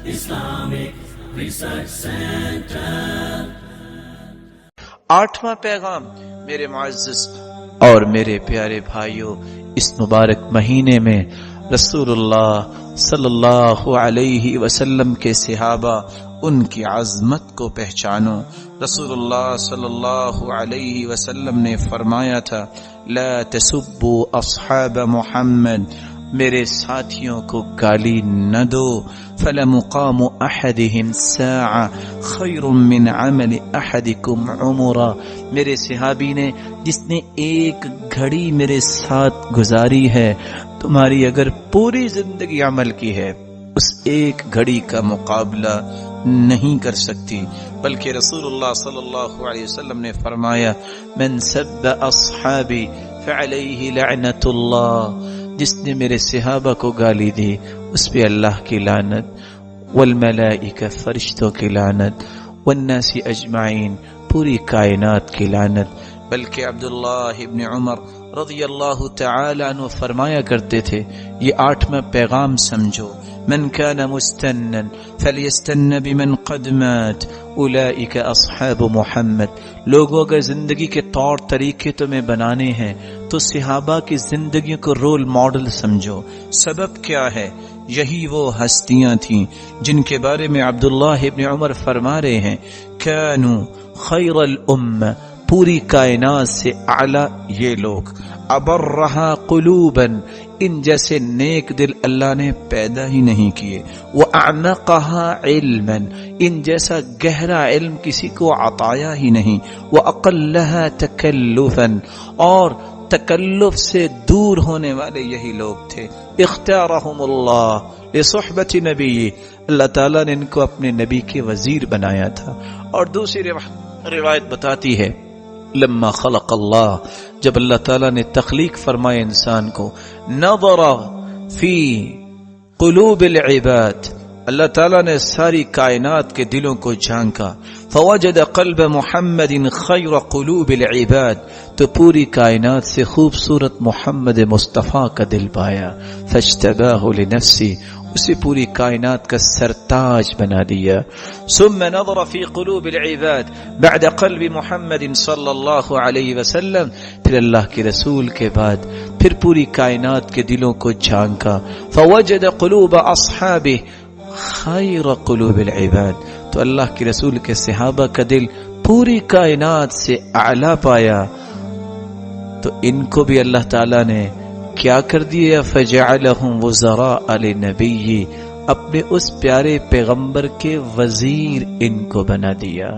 Islamic Research Center. 8واں پیغام میرے معزز اور میرے پیارے بھائیوں، اس مبارک مہینے میں رسول اللہ صلی اللہ علیہ وسلم کے صحابہ، ان کی عظمت کو پہچانو۔ رسول اللہ صلی اللہ علیہ وسلم نے فرمایا تھا، لا تسبوا اصحاب محمد، میرے ساتھیوں کو گالی نہ دو، فلمقام احدهم ساعة خیر من عمل احدکم عمرا، میرے صحابی نے جس نے ایک گھڑی میرے ساتھ گزاری ہے، تمہاری اگر پوری زندگی عمل کی ہے، اس ایک گھڑی کا مقابلہ نہیں کر سکتی۔ بلکہ رسول اللہ صلی اللہ علیہ وسلم نے فرمایا، من سب اصحابی فعلیہ لعنت اللہ، جس نے میرے صحابہ کو گالی دی اس پہ اللہ کی لعنت، والملائکہ فرشتوں کی لعنت، والناس اجمعین پوری کائنات کی لعنت۔ بلکہ عبداللہ ابن عمر رضی اللہ تعالی عنہ فرمایا کرتے تھے، یہ 8واں پیغام سمجھو، من کان مستنا فلیستن بمن قد مات اولئک اصحاب محمد، لوگوں کے زندگی کے طور طریقے تمہیں بنانے ہیں تو صحابہ کی زندگی کو رول ماڈل سمجھو۔ سبب کیا ہے؟ یہی وہ ہستیاں تھیں جن کے بارے میں عبداللہ ابن عمر فرما رہے ہیں، کانوا خیر الامہ، پوری کائنات سے اعلی یہ لوگ، ابرہا قلوبا، ان جیسے نیک دل اللہ نے پیدا ہی نہیں کیے، وَأَعْمَقَهَا عِلْمًا، ان جیسا گہرا علم کسی کو عطایا ہی نہیں، وَأَقَلَّهَا تَكَلُّفًا، اور تکلف سے دور ہونے والے یہی لوگ تھے۔ اختارہم اللہ لصحبت نبی، اللہ تعالیٰ نے ان کو اپنے نبی کے وزیر بنایا تھا۔ اور دوسری روایت بتاتی ہے، لما خلق اللہ، جب اللہ تعالیٰ نے تخلیق فرمایا انسان کو، نظر فی قلوب العباد، اللہ تعالیٰ نے ساری کائنات کے دلوں کو جھانکا، فوجد قلب محمد خیر قلوب العباد، تو پوری کائنات سے خوبصورت محمد مصطفیٰ کا دل پایا، فاجتباہ لنفسی، اسے پوری کائنات کا سرتاج بنا دیا۔ ثم نظر فی قلوب العباد بعد قلب محمد صلی اللہ علیہ وسلم، پھر اللہ کے رسول کے بعد پھر پوری کائنات کے دلوں کو جھانکا، فوجد قلوب اصحابہ خیر قلوب العباد، تو اللہ کے رسول کے صحابہ کا دل پوری کائنات سے اعلیٰ پایا، تو ان کو بھی اللہ تعالیٰ نے کیا کر دیا، فجعلہم وزراء لنبی، اپنے اس پیارے پیغمبر کے وزیر ان کو بنا دیا۔